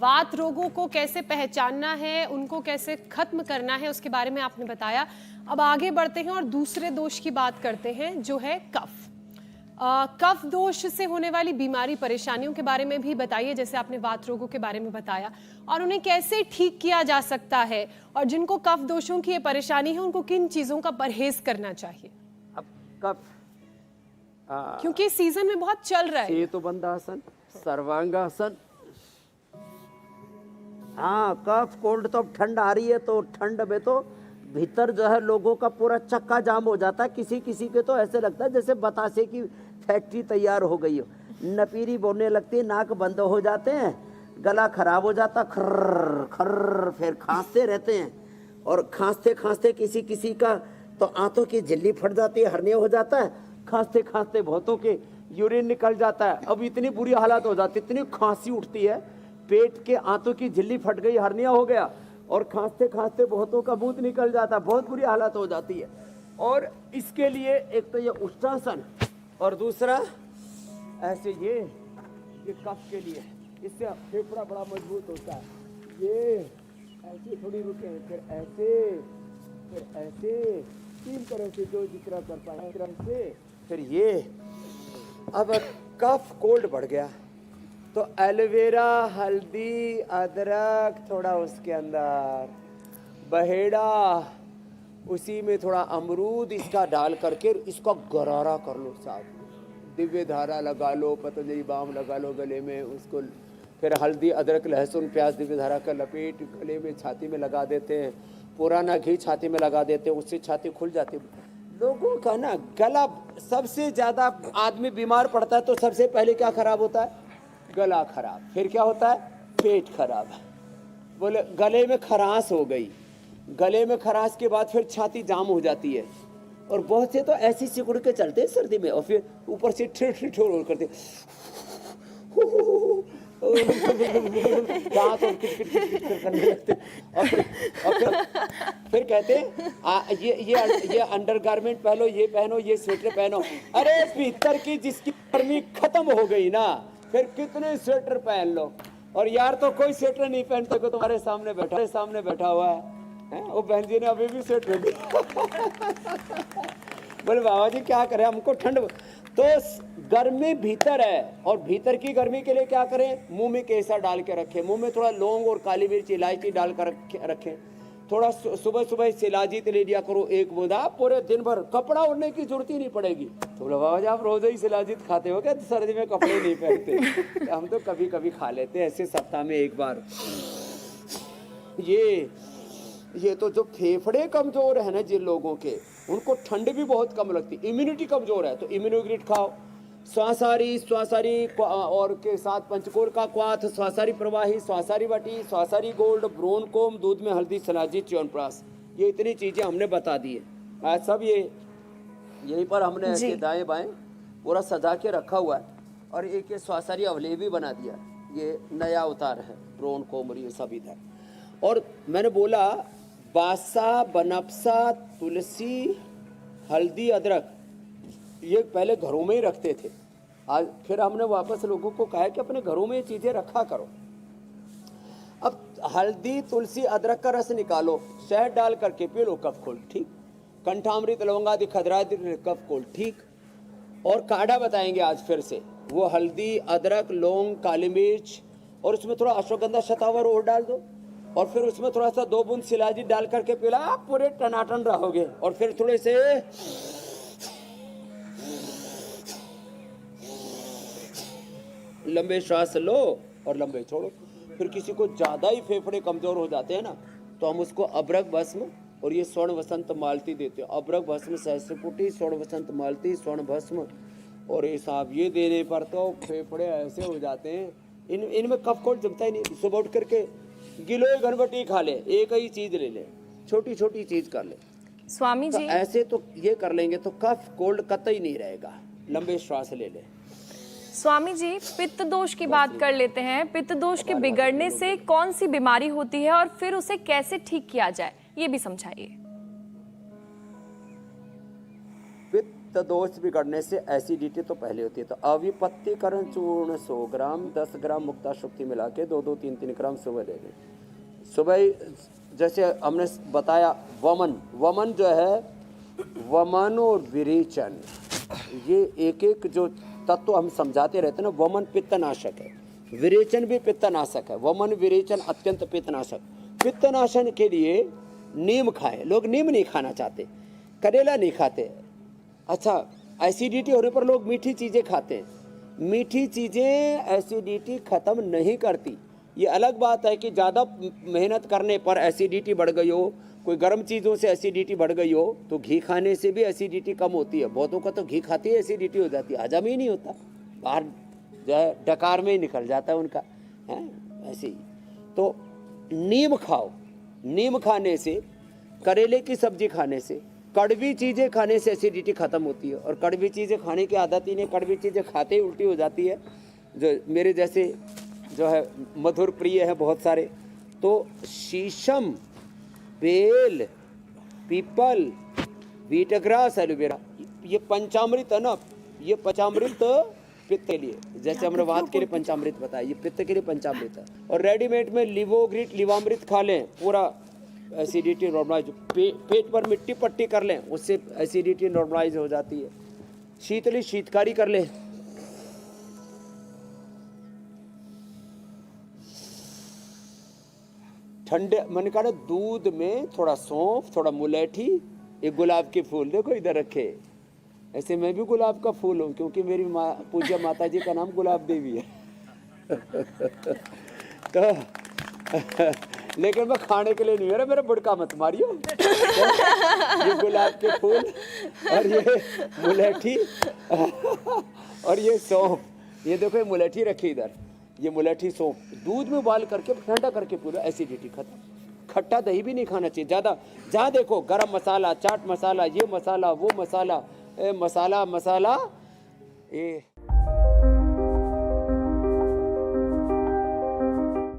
वात रोगों को कैसे पहचानना है, उनको कैसे खत्म करना है, उसके बारे में आपने बताया। अब आगे बढ़ते हैं और दूसरे दोष की बात करते हैं, जो है कफ। कफ दोष से होने वाली बीमारी, परेशानियों के बारे में भी बताइए, जैसे आपने वात रोगों के बारे में बताया, और उन्हें कैसे ठीक किया जा सकता है, और जिनको कफ दोषों की ये परेशानी है उनको किन चीजों का परहेज करना चाहिए। अब कफ क्योंकि सीजन में बहुत चल रहा है। सेतुबंधासन, सर्वांगासन। हाँ, कफ कोल्ड तो अब ठंड आ रही है, तो ठंड में तो भीतर जो है लोगों का पूरा चक्का जाम हो जाता है। किसी किसी के तो ऐसे लगता है जैसे बतासे की फैक्ट्री तैयार हो गई हो, नपीरी बोलने लगती है, नाक बंद हो जाते हैं, गला खराब हो जाता, खर्र खर्र, फिर खांसते रहते हैं, और खांसते खांसते किसी किसी का तो आंतों की झिल्ली फट जाती है, हर्निया हो जाता है, खांसते खांसते बहुतों के यूरिन निकल जाता है। अब इतनी बुरी हालत हो जाती है, इतनी खांसी उठती है, पेट के आंतों की झिल्ली फट गई, हर्निया हो गया, और खांसते खांसते बहुतों का मूत निकल जाता है, बहुत बुरी हालत हो जाती है। और इसके लिए एक तो ये उष्टासन, और दूसरा ऐसे ये कफ के लिए, इससे फेफड़ा बड़ा मजबूत होता है। ये ऐसे थोड़ी रुके, फिर ऐसे, फिर ऐसे, 3 तरह से जो जितना कर पाए से, फिर ये। अब कफ कोल्ड बढ़ गया तो एलोवेरा, हल्दी, अदरक थोड़ा उसके अंदर, बहेड़ा, उसी में थोड़ा अमरूद इसका डाल करके इसका गरारा कर लो साथ में, दिव्य धारा लगा लो, पतंजलि बाम लगा लो गले में उसको, फिर हल्दी, अदरक, लहसुन, प्याज, दिव्य धारा का लपेट गले में, छाती में लगा देते हैं, पुराना घी छाती में लगा देते हैं, उससे छाती खुल जाती है। लोगों का ना गला, सबसे ज़्यादा आदमी बीमार पड़ता है तो सबसे पहले क्या खराब होता है? गला खराब, फिर क्या होता है? पेट खराब। बोले गले में खराश हो गई, गले में खराश के बाद फिर छाती जाम हो जाती है, और बहुत से तो ऐसी सिकुड़ के चलते हैं सर्दी में, और फिर ऊपर से ठिठोर करते करने लगते, और फिर कहते ये अंडरगारमेंट पहनो, ये पहनो, ये स्वेटर पहनो। अरे भीतर की जिसकी गर्मी खत्म हो गई ना, फिर कितने स्वेटर पहन लो। और यार तो कोई स्वेटर नहीं पहनते को, तुम्हारे सामने बैठा हुआ है, वो बहन जी ने अभी भी स्वेटर बोले बाबा जी क्या करें, हमको ठंड। तो गर्मी भीतर है, और भीतर की गर्मी के लिए क्या करें? मुंह में केसर डाल के रखें, मुंह में थोड़ा लौंग और काली मिर्च, इलायची डाल कर रखें, थोड़ा सुबह सुबह शिलाजीत ले लिया करो 1 बूंद, आप पूरे दिन भर कपड़ा ओढ़ने की जरूरत ही नहीं पड़ेगी। तो बोले बाबा जी आप रोज ही शिलाजीत खाते हो क्या? सर्दी में कपड़े नहीं पहनते? हम तो कभी कभी खा लेते हैं ऐसे, सप्ताह में 1 बार। ये तो जो फेफड़े कमजोर है ना जिन लोगों के, उनको ठंड भी बहुत कम लगती, इम्यूनिटी कमजोर है, तो इम्यूनोग्रिड खाओ, स्वासारी और के साथ पंचकोर का क्वाथ, स्वासारी प्रवाही, स्वासारी वटी, स्वासारी गोल्ड, ब्रोनकोम, दूध में हल्दी, सलाजी, च्यवनप्राश, ये इतनी चीजें हमने बता दी है। आज सब यहीं पर हमने ऐसे दाएं बाएं पूरा सजा के रखा हुआ है, और एक ये स्वासारी अवलेह भी बना दिया, ये नया अवतार है, ब्रोनकोम और ये सब इधर। और मैंने बोला बासा, बनफसा, तुलसी, हल्दी, अदरक, ये पहले घरों में ही रखते थे, आज फिर हमने वापस लोगों को कहा कि अपने घरों में ये चीजें रखा करो। अब हल्दी, तुलसी, अदरक का रस निकालो, शहद डाल करके पी लो, कफ कोल्ड ठीक। कंठामृत, लवंगादि, खदरादि, कफ कोल्ड ठीक। और काढ़ा बताएंगे आज फिर से, वो हल्दी, अदरक, लौंग, काली मिर्च, और उसमें थोड़ा अश्वगंधा शतावर और डाल दो, और फिर उसमें थोड़ा सा 2 बूंद शिलाजीत डाल करके पिला, आप पूरे टनाटन रहोगे। और फिर थोड़े से लंबे श्वास लो और लंबे छोड़ो। फिर किसी को ज्यादा ही फेफड़े कमजोर हो जाते हैं ना, तो हम उसको अब्रक भस्म और ये स्वर्ण वसंत मालती देते हैं। अब्रक भस्म सहस्त्रपुटी, स्वर्ण वसंत मालती, स्वर्ण भस्म, और ये साहब ये देने पर तो फेफड़े ऐसे हो जाते हैं, इनमें कफ कोल्ड जमता ही नहीं। सुबह उठ करके गिलोय घनवटी खा ले, एक ही चीज ले ले, छोटी छोटी चीज कर ले स्वामी जी। ऐसे तो ये कर लेंगे तो कफ कोल्ड कतई नहीं रहेगा। लंबे श्वास ले ले। स्वामी जी, पित्त दोष की बात कर लेते हैं। पित्त दोष के बिगड़ने से कौन सी बीमारी होती है और फिर उसे कैसे ठीक किया जाए, ये भी समझाइए। पित्त पित्त दोष बिगड़ने से एसिडिटी तो पहले होती है। तो अविपत्तिकरण चूर्ण 100 ग्राम 10 ग्राम मुक्ता शुक्ति मिला के 2-2 3-3 ग्राम सुबह ले लें। सुबह जैसे हमने बताया वमन जो है, वमन और विरेचन, ये एक एक जो तत्व हम समझाते रहते हैं ना। वमन पित्तनाशक है, विरेचन भी पित्तनाशक है। वमन विरेचन अत्यंत पित्तनाशक। पित्तनाशन के लिए नीम खाएं। लोग नीम नहीं खाना चाहते, करेला नहीं खाते। अच्छा, एसिडिटी होने पर लोग मीठी चीज़ें खाते हैं। मीठी चीज़ें एसिडिटी ख़त्म नहीं करती। ये अलग बात है कि ज़्यादा मेहनत करने पर एसिडिटी बढ़ गई हो, कोई गर्म चीज़ों से एसिडिटी बढ़ गई हो, तो घी खाने से भी एसिडिटी कम होती है। बहुतों का तो घी खाते ही एसिडिटी हो जाती है, हजम ही नहीं होता, बाहर जो है डकार में ही निकल जाता है उनका, है ऐसे ही। तो नीम खाओ। नीम खाने से, करेले की सब्जी खाने से, कड़वी चीज़ें खाने से एसिडिटी ख़त्म होती है। और कड़वी चीज़ें खाने की आदत ही नहीं, कड़वी चीज़ें खाते ही उल्टी हो जाती है। जो मेरे जैसे जो है मधुर प्रिय है बहुत सारे, तो शीशम, बेल, पीपल, वीटग्रास, एलोवेरा, ये पंचामृत है ना। ये पंचामृत पित्त के लिए, जैसे हमने वात के लिए पंचामृत बताया, ये पित्त के लिए पंचामृत है। और रेडीमेड में लिवोग्रिट, लिवामृत खा लें, पूरा एसिडिटी नॉर्मलाइज। पेट पर मिट्टी पट्टी कर लें, उससे एसिडिटी नॉर्मलाइज हो जाती है। शीतली शीतकारी कर लें। ठंडे मन का ना, दूध में थोड़ा सौंफ, थोड़ा मुलेठी, एक गुलाब के फूल देखो इधर रखे। ऐसे मैं भी गुलाब का फूल हूँ, क्योंकि मेरी पूज्य माता जी का नाम गुलाब देवी है। तो लेकिन मैं खाने के लिए नहीं, मेरा बुड़का मत मारियो। ये गुलाब के फूल और ये मुलेठी और ये सौंफ, ये देखो ये मुलेठी रखी इधर, ये मुलेठी सौंफ दूध में उबाल करके ठंडा करके पूरा एसिडिटी खत्म। खट्टा दही भी नहीं खाना चाहिए ज़्यादा। जहाँ देखो गरम मसाला, चाट मसाला, ये मसाला, वो मसाला, मसाला ये